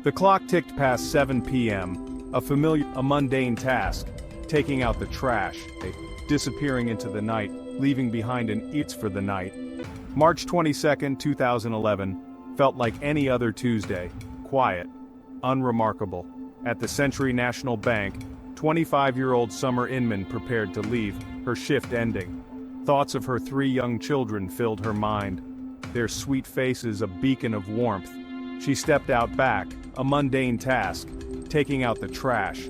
The clock ticked past 7 p.m., a mundane task, taking out the trash, disappearing into the night, leaving behind an eats for the night. March 22, 2011, felt like any other Tuesday, quiet, unremarkable. At the Century National Bank, 25-year-old Summer Inman prepared to leave, her shift ending. Thoughts of her 3 young children filled her mind, their sweet faces a beacon of warmth. She stepped out back, a mundane task, taking out the trash.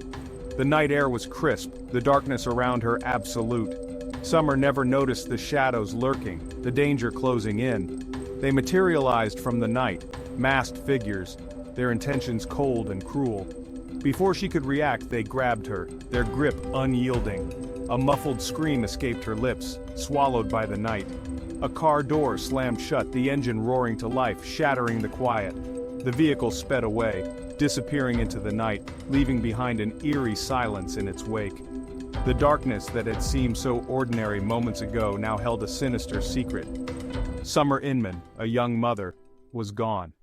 The night air was crisp, the darkness around her absolute. Summer never noticed the shadows lurking, the danger closing in. They materialized from the night, masked figures, their intentions cold and cruel. Before she could react, they grabbed her, their grip unyielding. A muffled scream escaped her lips, swallowed by the night. A car door slammed shut, the engine roaring to life, shattering the quiet. The vehicle sped away, disappearing into the night, leaving behind an eerie silence in its wake. The darkness that had seemed so ordinary moments ago now held a sinister secret. Summer Inman, a young mother, was gone.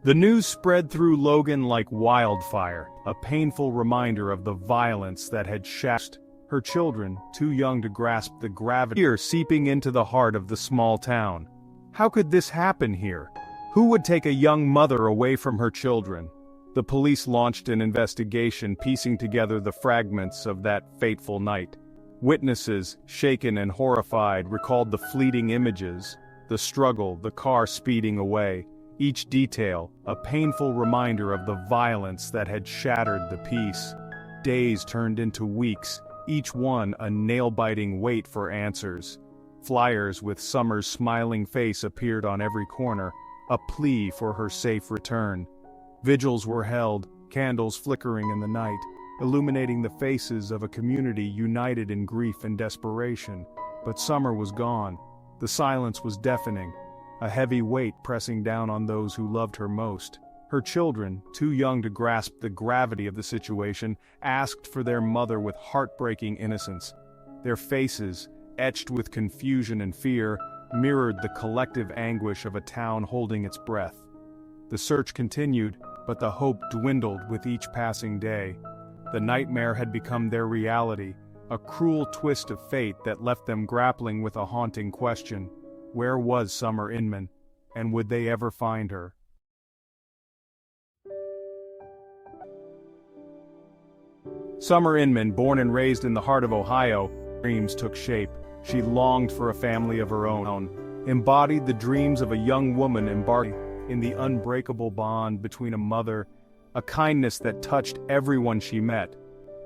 The news spread through Logan like wildfire, a painful reminder of the violence that had shattered her children, too young to grasp the gravity. Fear seeping into the heart of the small town. How could this happen here? Who would take a young mother away from her children? The police launched an investigation, piecing together the fragments of that fateful night. Witnesses, shaken and horrified, recalled the fleeting images, the struggle, the car speeding away. Each detail, a painful reminder of the violence that had shattered the peace. Days turned into weeks, each one a nail-biting wait for answers. Flyers with Summer's smiling face appeared on every corner, a plea for her safe return. Vigils were held, candles flickering in the night, illuminating the faces of a community united in grief and desperation. But Summer was gone. The silence was deafening, a heavy weight pressing down on those who loved her most. Her children, too young to grasp the gravity of the situation, asked for their mother with heartbreaking innocence. Their faces, etched with confusion and fear, mirrored the collective anguish of a town holding its breath. The search continued, but the hope dwindled with each passing day. The nightmare had become their reality, a cruel twist of fate that left them grappling with a haunting question. Where was Summer Inman, and would they ever find her? Summer Inman, born and raised in the heart of Ohio, dreams took shape. She longed for a family of her own, embodied the dreams of a young woman embarking in the unbreakable bond between a mother, a kindness that touched everyone she met.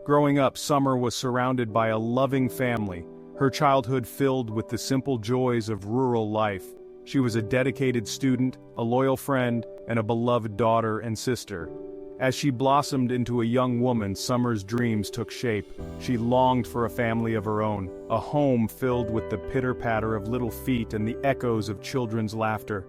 Growing up, Summer was surrounded by a loving family, her childhood filled with the simple joys of rural life. She was a dedicated student, a loyal friend, and a beloved daughter and sister. As she blossomed into a young woman, Summer's dreams took shape. She longed for a family of her own, a home filled with the pitter-patter of little feet and the echoes of children's laughter.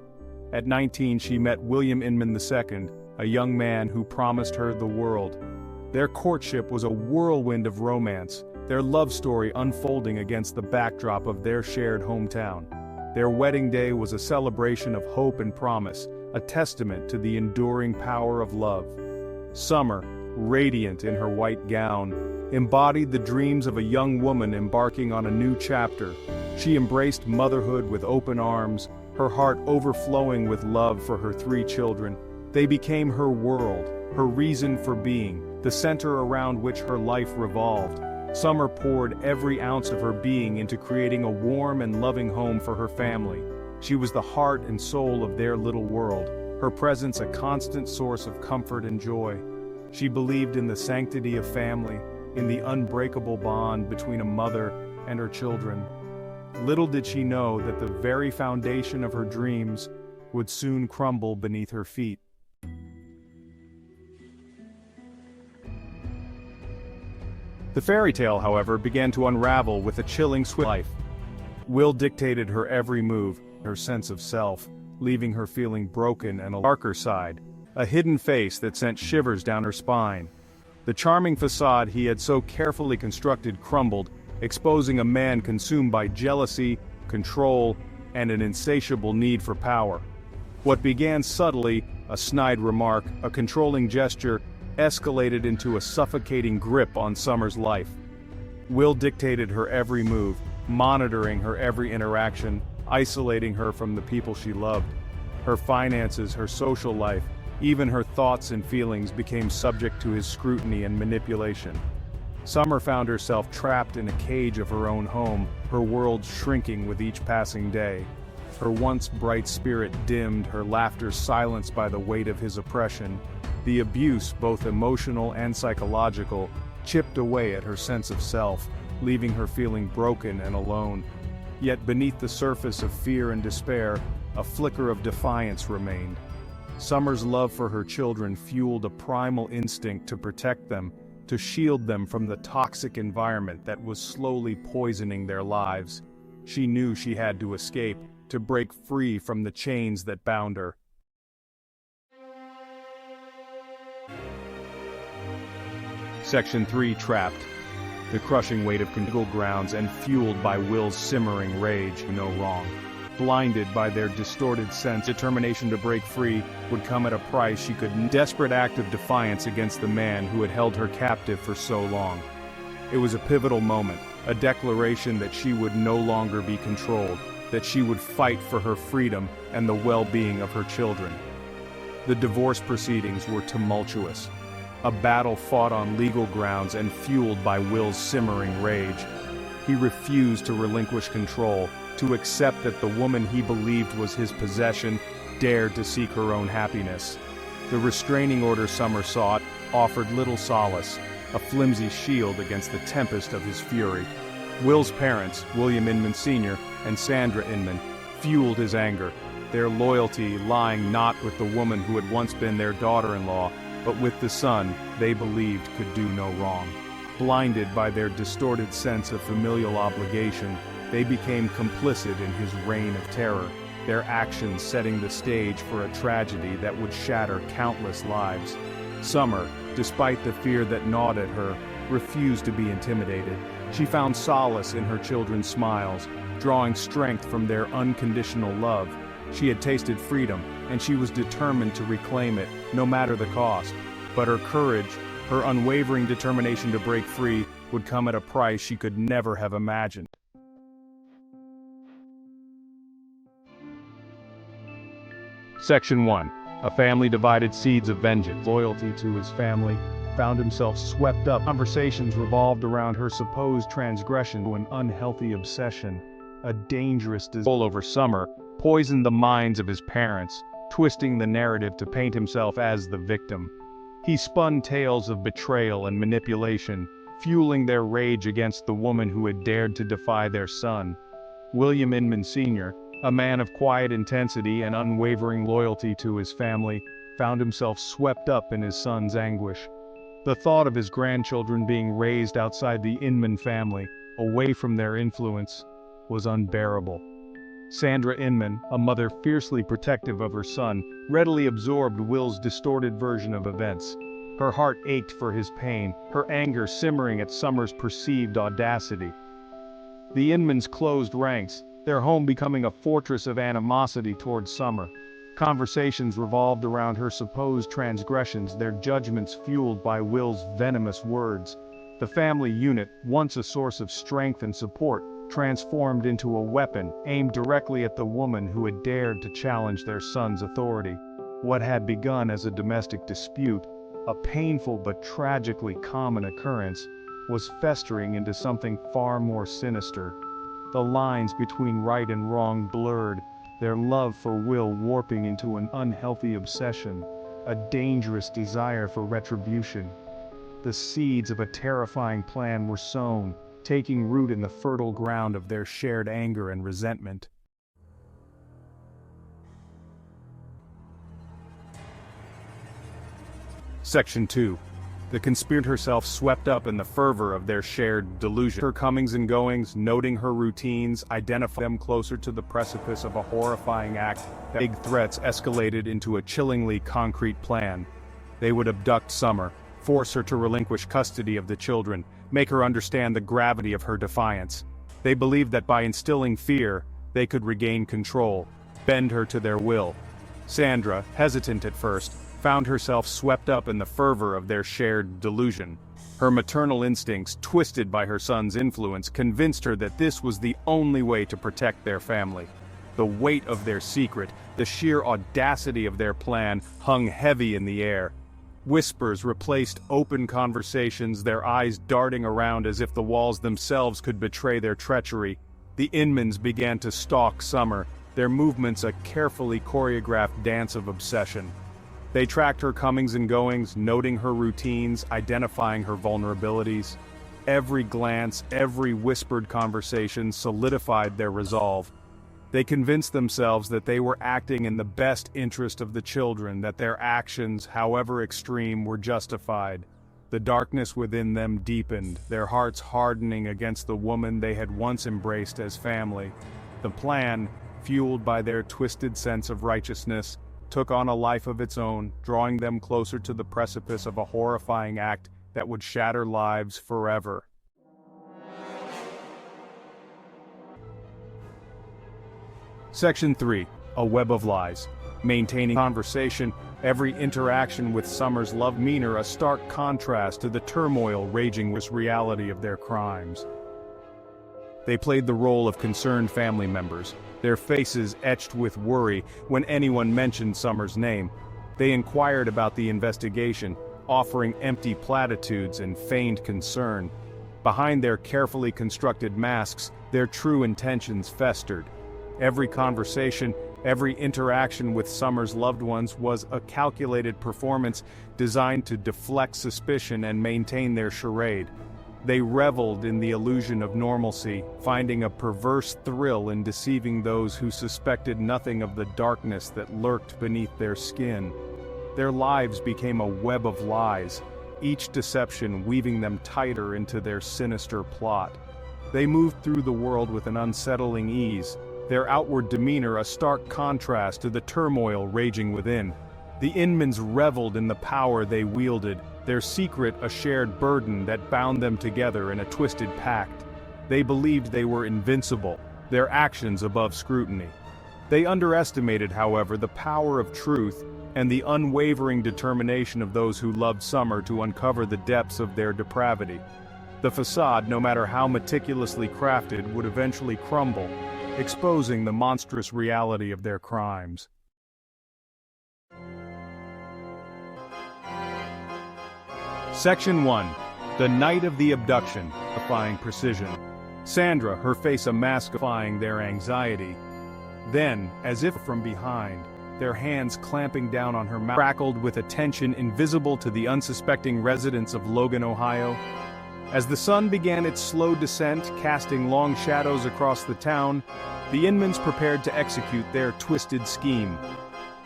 At 19, she met William Inman II, a young man who promised her the world. Their courtship was a whirlwind of romance, their love story unfolding against the backdrop of their shared hometown. Their wedding day was a celebration of hope and promise, a testament to the enduring power of love. Summer, radiant in her white gown, embodied the dreams of a young woman embarking on a new chapter. She embraced motherhood with open arms, her heart overflowing with love for her 3 children. They became her world, her reason for being, the center around which her life revolved. Summer poured every ounce of her being into creating a warm and loving home for her family. She was the heart and soul of their little world, her presence a constant source of comfort and joy. She believed in the sanctity of family, in the unbreakable bond between a mother and her children. Little did she know that the very foundation of her dreams would soon crumble beneath her feet. The fairy tale, however, began to unravel with a chilling swift life. Will dictated her every move, her sense of self, leaving her feeling broken and a darker side, a hidden face that sent shivers down her spine. The charming facade he had so carefully constructed crumbled, exposing a man consumed by jealousy, control, and an insatiable need for power. What began subtly, a snide remark, a controlling gesture, escalated into a suffocating grip on Summer's life. Will dictated her every move, monitoring her every interaction, isolating her from the people she loved. Her finances, her social life, even her thoughts and feelings became subject to his scrutiny and manipulation. Summer found herself trapped in a cage of her own home, her world shrinking with each passing day. Her once bright spirit dimmed, her laughter silenced by the weight of his oppression. The abuse, both emotional and psychological, chipped away at her sense of self, leaving her feeling broken and alone. Yet beneath the surface of fear and despair, a flicker of defiance remained. Summer's love for her children fueled a primal instinct to protect them, to shield them from the toxic environment that was slowly poisoning their lives. She knew she had to escape, to break free from the chains that bound her. Section 3. Trapped. The crushing weight of conjugal grounds and fueled by Will's simmering rage, no wrong. Blinded by their distorted sense, determination to break free would come at a price she could. Desperate act of defiance against the man who had held her captive for so long. It was a pivotal moment, a declaration that she would no longer be controlled, that she would fight for her freedom and the well-being of her children. The divorce proceedings were tumultuous, a battle fought on legal grounds and fueled by Will's simmering rage. He refused to relinquish control, to accept that the woman he believed was his possession dared to seek her own happiness. The restraining order Summer sought offered little solace, a flimsy shield against the tempest of his fury. Will's parents, William Inman Sr. and Sandra Inman, fueled his anger, their loyalty lying not with the woman who had once been their daughter-in-law, but with the son they believed could do no wrong. Blinded by their distorted sense of familial obligation, they became complicit in his reign of terror, their actions setting the stage for a tragedy that would shatter countless lives. Summer, despite the fear that gnawed at her, refused to be intimidated. She found solace in her children's smiles, drawing strength from their unconditional love. She had tasted freedom, and she was determined to reclaim it, no matter the cost. But her courage, her unwavering determination to break free, would come at a price she could never have imagined. Section 1. A family divided, seeds of vengeance. Loyalty to his family found himself swept up. Conversations revolved around her supposed transgression to an unhealthy obsession. A dangerous desire over Summer poisoned the minds of his parents, twisting the narrative to paint himself as the victim. He spun tales of betrayal and manipulation, fueling their rage against the woman who had dared to defy their son. William Inman Sr., a man of quiet intensity and unwavering loyalty to his family, found himself swept up in his son's anguish. The thought of his grandchildren being raised outside the Inman family, away from their influence, was unbearable. Sandra Inman, a mother fiercely protective of her son, readily absorbed Will's distorted version of events. Her heart ached for his pain, her anger simmering at Summer's perceived audacity. The Inmans closed ranks, their home becoming a fortress of animosity towards Summer. Conversations revolved around her supposed transgressions, their judgments fueled by Will's venomous words. The family unit, once a source of strength and support, transformed into a weapon aimed directly at the woman who had dared to challenge their son's authority. What had begun as a domestic dispute, a painful but tragically common occurrence, was festering into something far more sinister. The lines between right and wrong blurred, their love for Will warping into an unhealthy obsession, a dangerous desire for retribution. The seeds of a terrifying plan were sown, taking root in the fertile ground of their shared anger and resentment. Section 2. The conspirator herself swept up in the fervor of their shared delusion. Her comings and goings, noting her routines, identifying them closer to the precipice of a horrifying act. Big threats escalated into a chillingly concrete plan. They would abduct Summer, force her to relinquish custody of the children, make her understand the gravity of her defiance. They believed that by instilling fear, they could regain control, bend her to their will. Sandra, hesitant at first, found herself swept up in the fervor of their shared delusion. Her maternal instincts, twisted by her son's influence, convinced her that this was the only way to protect their family. The weight of their secret, the sheer audacity of their plan, hung heavy in the air. Whispers replaced open conversations, their eyes darting around as if the walls themselves could betray their treachery. The Inmans began to stalk Summer, their movements a carefully choreographed dance of obsession. They tracked her comings and goings, noting her routines, identifying her vulnerabilities. Every glance, every whispered conversation solidified their resolve. They convinced themselves that they were acting in the best interest of the children, that their actions, however extreme, were justified. The darkness within them deepened, their hearts hardening against the woman they had once embraced as family. The plan, fueled by their twisted sense of righteousness, took on a life of its own, drawing them closer to the precipice of a horrifying act that would shatter lives forever. Section 3. A Web of Lies. Maintaining conversation, every interaction with Summer's love meaner a stark contrast to the turmoil raging with reality of their crimes. They played the role of concerned family members, their faces etched with worry when anyone mentioned Summer's name. They inquired about the investigation, offering empty platitudes and feigned concern. Behind their carefully constructed masks, their true intentions festered. Every conversation, every interaction with Summer's loved ones was a calculated performance designed to deflect suspicion and maintain their charade. They reveled in the illusion of normalcy, finding a perverse thrill in deceiving those who suspected nothing of the darkness that lurked beneath their skin. Their lives became a web of lies, each deception weaving them tighter into their sinister plot. They moved through the world with an unsettling ease, their outward demeanor a stark contrast to the turmoil raging within. The Inmans reveled in the power they wielded, their secret a shared burden that bound them together in a twisted pact. They believed they were invincible, their actions above scrutiny. They underestimated, however, the power of truth and the unwavering determination of those who loved Summer to uncover the depths of their depravity. The façade, no matter how meticulously crafted, would eventually crumble, exposing the monstrous reality of their crimes. Section 1. The Night of the Abduction, defying precision. Sandra, her face a mask defying their anxiety. Then, as if from behind, their hands clamping down on her mouth, crackled with a tension invisible to the unsuspecting residents of Logan, Ohio. As the sun began its slow descent, casting long shadows across the town, the Inmans prepared to execute their twisted scheme.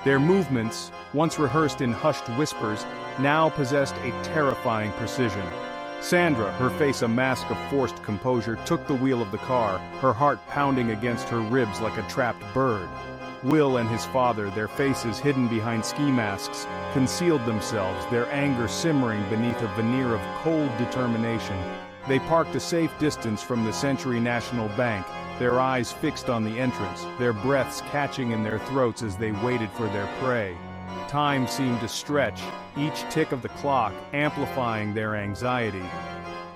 Their movements, once rehearsed in hushed whispers, now possessed a terrifying precision. Sandra, her face a mask of forced composure, took the wheel of the car, her heart pounding against her ribs like a trapped bird. Will and his father, their faces hidden behind ski masks, concealed themselves, their anger simmering beneath a veneer of cold determination. They parked a safe distance from the Century National Bank, their eyes fixed on the entrance, their breaths catching in their throats as they waited for their prey. Time seemed to stretch, each tick of the clock amplifying their anxiety.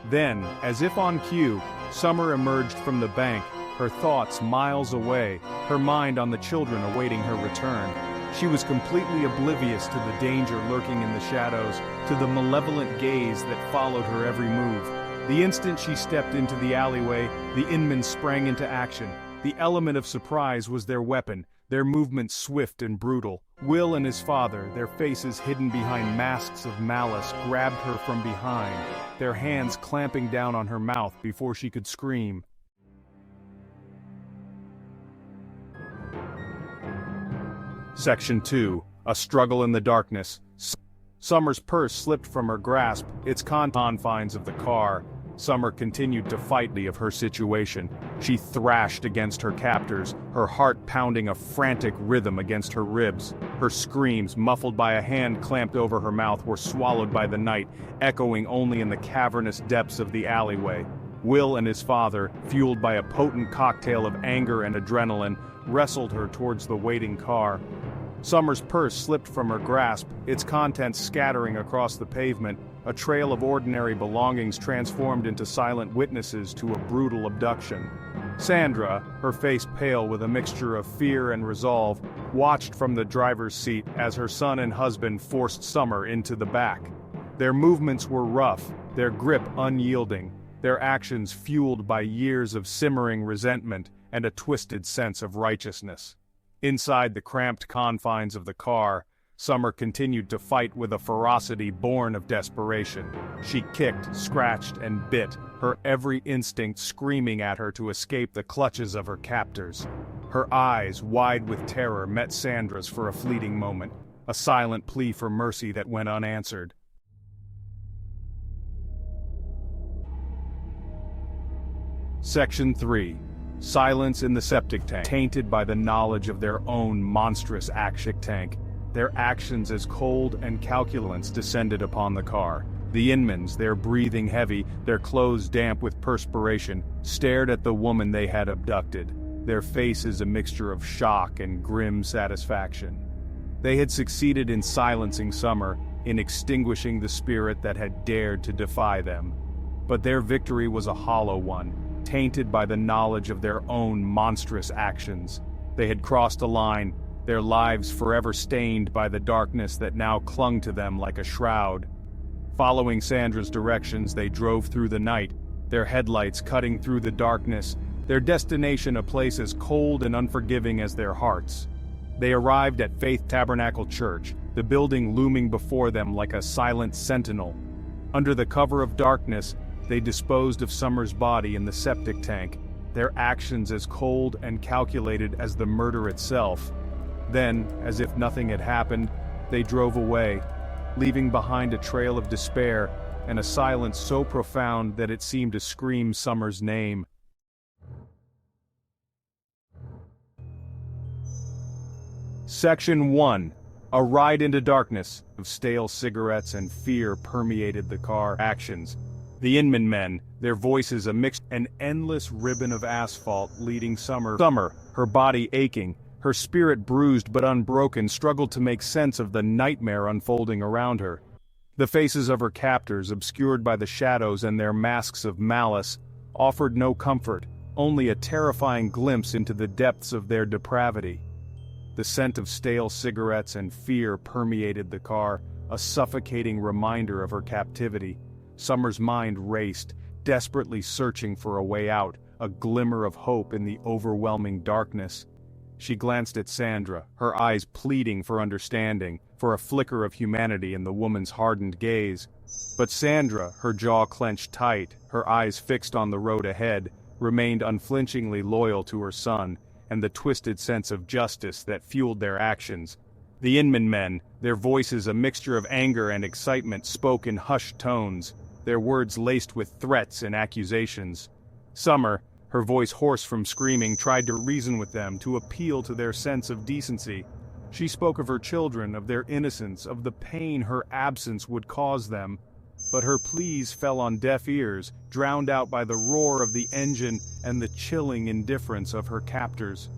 Then, as if on cue, Summer emerged from the bank, her thoughts miles away, her mind on the children awaiting her return. She was completely oblivious to the danger lurking in the shadows, to the malevolent gaze that followed her every move. The instant she stepped into the alleyway, the Inman sprang into action. The element of surprise was their weapon, their movements swift and brutal. Will and his father, their faces hidden behind masks of malice, grabbed her from behind, their hands clamping down on her mouth before she could scream. Section 2. A Struggle in the Darkness. Summer's purse slipped from her grasp, its confines of the car. Summer continued to fight of her situation. She thrashed against her captors, her heart pounding a frantic rhythm against her ribs. Her screams, muffled by a hand clamped over her mouth, were swallowed by the night, echoing only in the cavernous depths of the alleyway. Will and his father, fueled by a potent cocktail of anger and adrenaline, wrestled her towards the waiting car. Summer's purse slipped from her grasp, its contents scattering across the pavement, a trail of ordinary belongings transformed into silent witnesses to a brutal abduction. Sandra, her face pale with a mixture of fear and resolve, watched from the driver's seat as her son and husband forced Summer into the back. Their movements were rough, their grip unyielding, their actions fueled by years of simmering resentment and a twisted sense of righteousness. Inside the cramped confines of the car, Summer continued to fight with a ferocity born of desperation. She kicked, scratched, and bit, her every instinct screaming at her to escape the clutches of her captors. Her eyes, wide with terror, met Sandra's for a fleeting moment, a silent plea for mercy that went unanswered. Section 3. Silence in the septic tank. Tainted by the knowledge of their own monstrous action tank, their actions as cold and calculants descended upon the car. The Inmans, their breathing heavy, their clothes damp with perspiration, stared at the woman they had abducted, their faces a mixture of shock and grim satisfaction. They had succeeded in silencing Summer, in extinguishing the spirit that had dared to defy them. But their victory was a hollow one, tainted by the knowledge of their own monstrous actions. They had crossed a line, their lives forever stained by the darkness that now clung to them like a shroud. Following Sandra's directions, they drove through the night, their headlights cutting through the darkness, their destination a place as cold and unforgiving as their hearts. They arrived at Faith Tabernacle Church, the building looming before them like a silent sentinel. Under the cover of darkness, they disposed of Summer's body in the septic tank, their actions as cold and calculated as the murder itself. Then, as if nothing had happened, they drove away, leaving behind a trail of despair and a silence so profound that it seemed to scream Summer's name. Section 1. A ride into darkness. Of stale cigarettes and fear permeated the car actions. The Inman men, their voices a mixed, an endless ribbon of asphalt leading Summer, her body aching, her spirit bruised but unbroken, struggled to make sense of the nightmare unfolding around her. The faces of her captors, obscured by the shadows and their masks of malice, offered no comfort, only a terrifying glimpse into the depths of their depravity. The scent of stale cigarettes and fear permeated the car, a suffocating reminder of her captivity. Summer's mind raced, desperately searching for a way out, a glimmer of hope in the overwhelming darkness. She glanced at Sandra, her eyes pleading for understanding, for a flicker of humanity in the woman's hardened gaze. But Sandra, her jaw clenched tight, her eyes fixed on the road ahead, remained unflinchingly loyal to her son, and the twisted sense of justice that fueled their actions. The Inman men, their voices a mixture of anger and excitement, spoke in hushed tones, their words laced with threats and accusations. Summer, her voice hoarse from screaming, tried to reason with them, to appeal to their sense of decency. She spoke of her children, of their innocence, of the pain her absence would cause them. But her pleas fell on deaf ears, drowned out by the roar of the engine and the chilling indifference of her captors.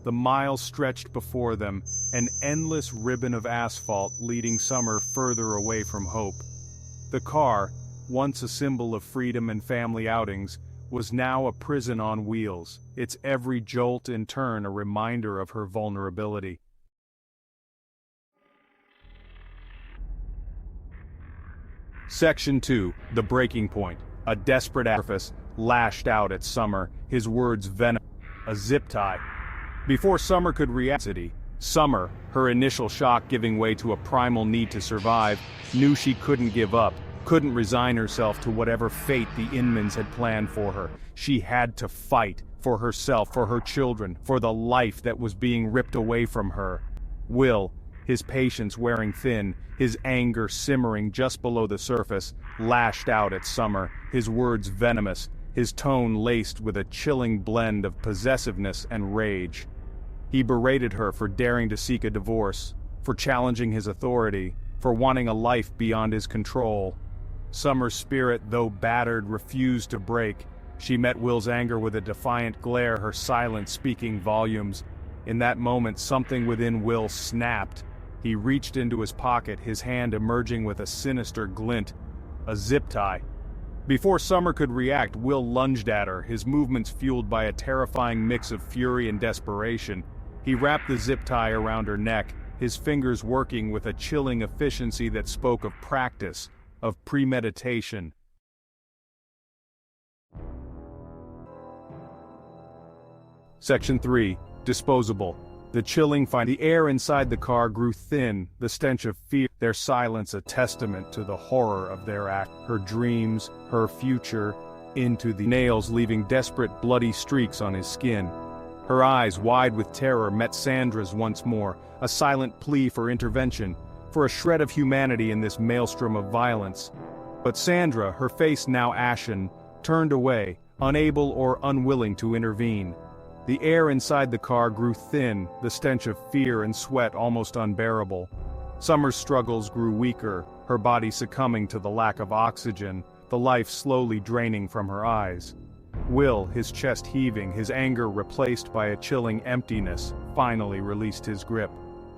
The miles stretched before them, an endless ribbon of asphalt leading Summer further away from hope. The car, once a symbol of freedom and family outings, was now a prison on wheels, its every jolt in turn a reminder of her vulnerability. Section 2. The Breaking Point. A desperate Arthas lashed out at Summer, his words venom. A zip tie. Before Summer could react, Summer, her initial shock giving way to a primal need to survive, knew she couldn't give up, couldn't resign herself to whatever fate the Inmans had planned for her. She had to fight, for herself, for her children, for the life that was being ripped away from her. Will, his patience wearing thin, his anger simmering just below the surface, lashed out at Summer, his words venomous, his tone laced with a chilling blend of possessiveness and rage. He berated her for daring to seek a divorce, for challenging his authority, for wanting a life beyond his control. Summer's spirit, though battered, refused to break. She met Will's anger with a defiant glare, her silence speaking volumes. In that moment, something within Will snapped. He reached into his pocket, his hand emerging with a sinister glint. A zip tie. Before Summer could react, Will lunged at her, his movements fueled by a terrifying mix of fury and desperation. He wrapped the zip tie around her neck, his fingers working with a chilling efficiency that spoke of practice, of premeditation. Section 3. Disposable. The chilling the air inside the car grew thin, the stench of fear, their silence a testament to the horror of their act, her dreams, her future, into the nails leaving desperate bloody streaks on his skin. Her eyes, wide with terror, met Sandra's once more, a silent plea for intervention, for a shred of humanity in this maelstrom of violence. But Sandra, her face now ashen, turned away, unable or unwilling to intervene. The air inside the car grew thin, the stench of fear and sweat almost unbearable. Summer's struggles grew weaker, her body succumbing to the lack of oxygen, the life slowly draining from her eyes. Will, his chest heaving, his anger replaced by a chilling emptiness, finally released his grip.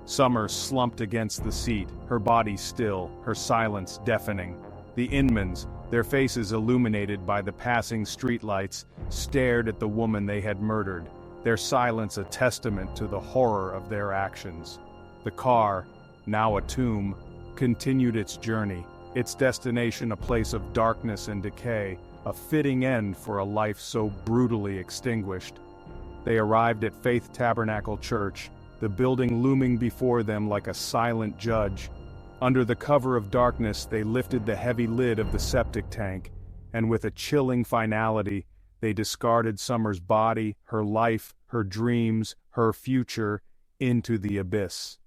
Summer slumped against the seat, her body still, her silence deafening. The Inmans, their faces illuminated by the passing streetlights, stared at the woman they had murdered, their silence a testament to the horror of their actions. The car, now a tomb, continued its journey, its destination a place of darkness and decay, a fitting end for a life so brutally extinguished. They arrived at Faith Tabernacle Church, the building looming before them like a silent judge. Under the cover of darkness they lifted the heavy lid of the septic tank, and with a chilling finality, they discarded Summer's body, her life, her dreams, her future, into the abyss.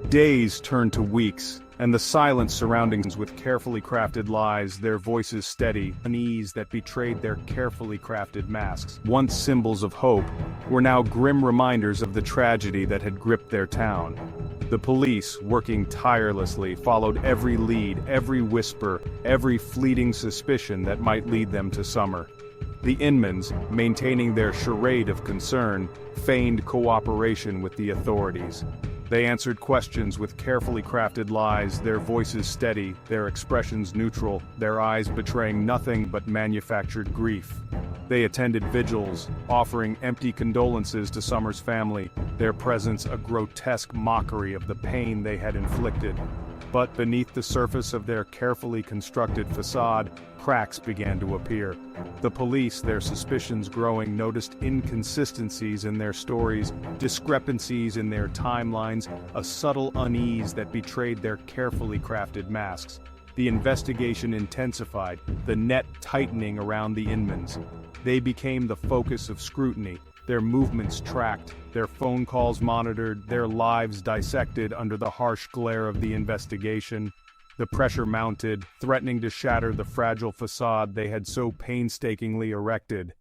Days turned to weeks, and the silence surrounding us with carefully crafted lies, their voices steady, unease that betrayed their carefully crafted masks. Once symbols of hope, were now grim reminders of the tragedy that had gripped their town. The police, working tirelessly, followed every lead, every whisper, every fleeting suspicion that might lead them to Summer. The Inmans, maintaining their charade of concern, feigned cooperation with the authorities. They answered questions with carefully crafted lies, their voices steady, their expressions neutral, their eyes betraying nothing but manufactured grief. They attended vigils, offering empty condolences to Summer's family, their presence a grotesque mockery of the pain they had inflicted. But beneath the surface of their carefully constructed façade, cracks began to appear. The police, their suspicions growing, noticed inconsistencies in their stories, discrepancies in their timelines, a subtle unease that betrayed their carefully crafted masks. The investigation intensified, the net tightening around the Inmans. They became the focus of scrutiny, their movements tracked, their phone calls monitored, their lives dissected under the harsh glare of the investigation. The pressure mounted, threatening to shatter the fragile facade they had so painstakingly erected.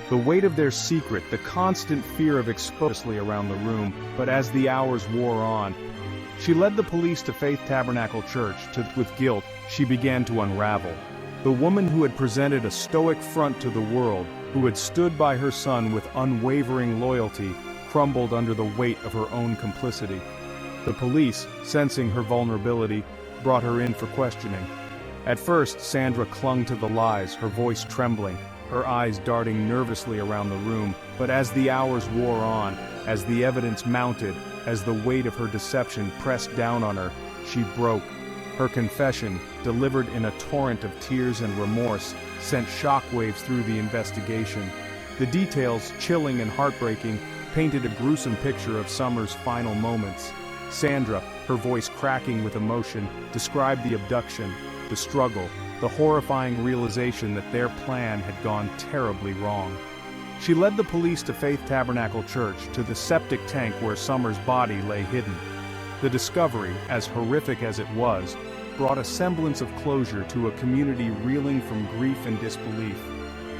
The weight of their secret, the constant fear of exposure around the room, but as the hours wore on, she led the police to Faith Tabernacle Church. With guilt, she began to unravel. The woman who had presented a stoic front to the world, who had stood by her son with unwavering loyalty, crumbled under the weight of her own complicity. The police, sensing her vulnerability, brought her in for questioning. At first, Sandra clung to the lies, her voice trembling, her eyes darting nervously around the room. But as the hours wore on, as the evidence mounted, as the weight of her deception pressed down on her, she broke. Her confession, delivered in a torrent of tears and remorse, sent shockwaves through the investigation. The details, chilling and heartbreaking, painted a gruesome picture of Summer's final moments. Sandra, her voice cracking with emotion, described the abduction, the struggle, the horrifying realization that their plan had gone terribly wrong. She led the police to Faith Tabernacle Church, to the septic tank where Summer's body lay hidden. The discovery, as horrific as it was, brought a semblance of closure to a community reeling from grief and disbelief.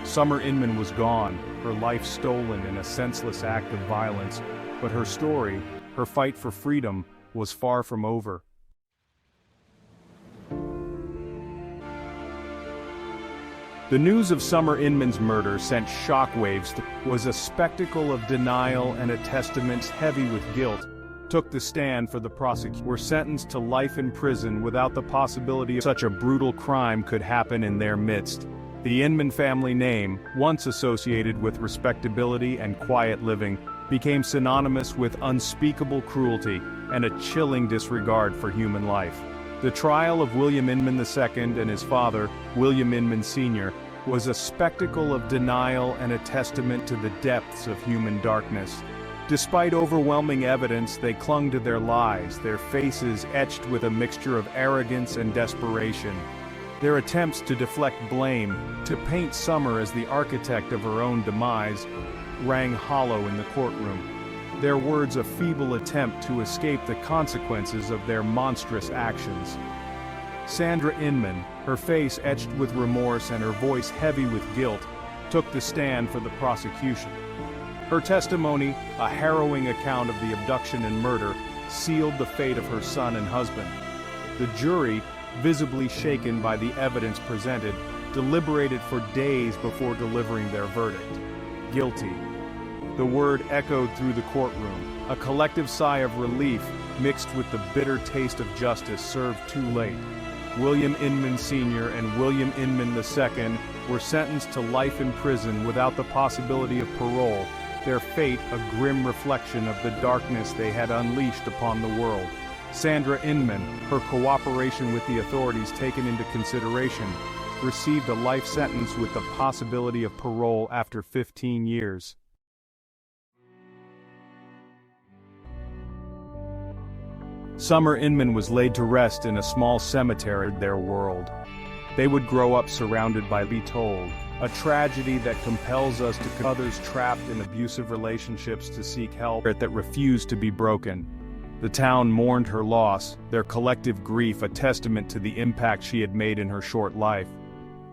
Summer Inman was gone, her life stolen in a senseless act of violence, but her story, her fight for freedom was far from over. The news of Summer Inman's murder sent shockwaves. Was a spectacle of denial and a testament heavy with guilt. Took the stand for the prosecution. Were sentenced to life in prison without the possibility of such a brutal crime could happen in their midst. The Inman family name, once associated with respectability and quiet living, became synonymous with unspeakable cruelty and a chilling disregard for human life. The trial of William Inman II and his father, William Inman Sr., was a spectacle of denial and a testament to the depths of human darkness. Despite overwhelming evidence, they clung to their lies, their faces etched with a mixture of arrogance and desperation. Their attempts to deflect blame, to paint Summer as the architect of her own demise, rang hollow in the courtroom. Their words a feeble attempt to escape the consequences of their monstrous actions. Sandra Inman, her face etched with remorse and her voice heavy with guilt, took the stand for the prosecution. Her testimony, a harrowing account of the abduction and murder, sealed the fate of her son and husband. The jury, visibly shaken by the evidence presented, deliberated for days before delivering their verdict. Guilty. The word echoed through the courtroom, a collective sigh of relief mixed with the bitter taste of justice served too late. William Inman Sr. and William Inman II were sentenced to life in prison without the possibility of parole, their fate a grim reflection of the darkness they had unleashed upon the world. Sandra Inman, her cooperation with the authorities taken into consideration, received a life sentence with the possibility of parole after 15 years. Summer Inman was laid to rest in a small cemetery in their world. They would grow up surrounded by be told, a tragedy that compels us to others trapped in abusive relationships to seek help that refused to be broken. The town mourned her loss, their collective grief a testament to the impact she had made in her short life.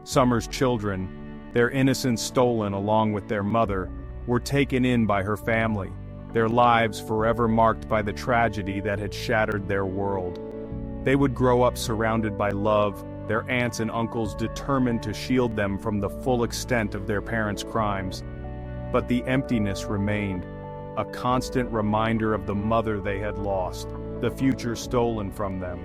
Summer's children, their innocence stolen along with their mother, were taken in by her family, their lives forever marked by the tragedy that had shattered their world. They would grow up surrounded by love, their aunts and uncles determined to shield them from the full extent of their parents' crimes. But the emptiness remained, a constant reminder of the mother they had lost, the future stolen from them.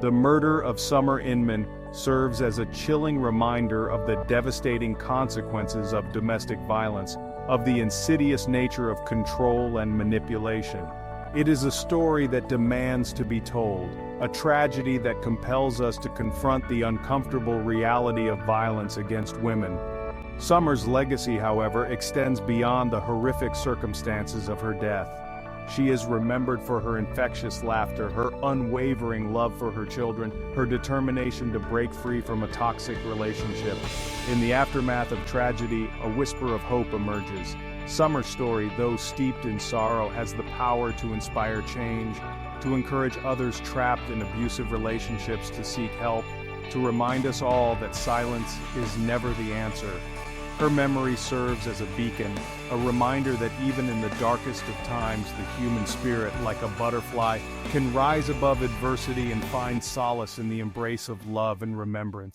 The murder of Summer Inman serves as a chilling reminder of the devastating consequences of domestic violence, of the insidious nature of control and manipulation. It is a story that demands to be told, a tragedy that compels us to confront the uncomfortable reality of violence against women. Summer's legacy, however, extends beyond the horrific circumstances of her death. She is remembered for her infectious laughter, her unwavering love for her children, her determination to break free from a toxic relationship. In the aftermath of tragedy, a whisper of hope emerges. Summer's story, though steeped in sorrow, has the power to inspire change, to encourage others trapped in abusive relationships to seek help, to remind us all that silence is never the answer. Her memory serves as a beacon, a reminder that even in the darkest of times, the human spirit, like a butterfly, can rise above adversity and find solace in the embrace of love and remembrance.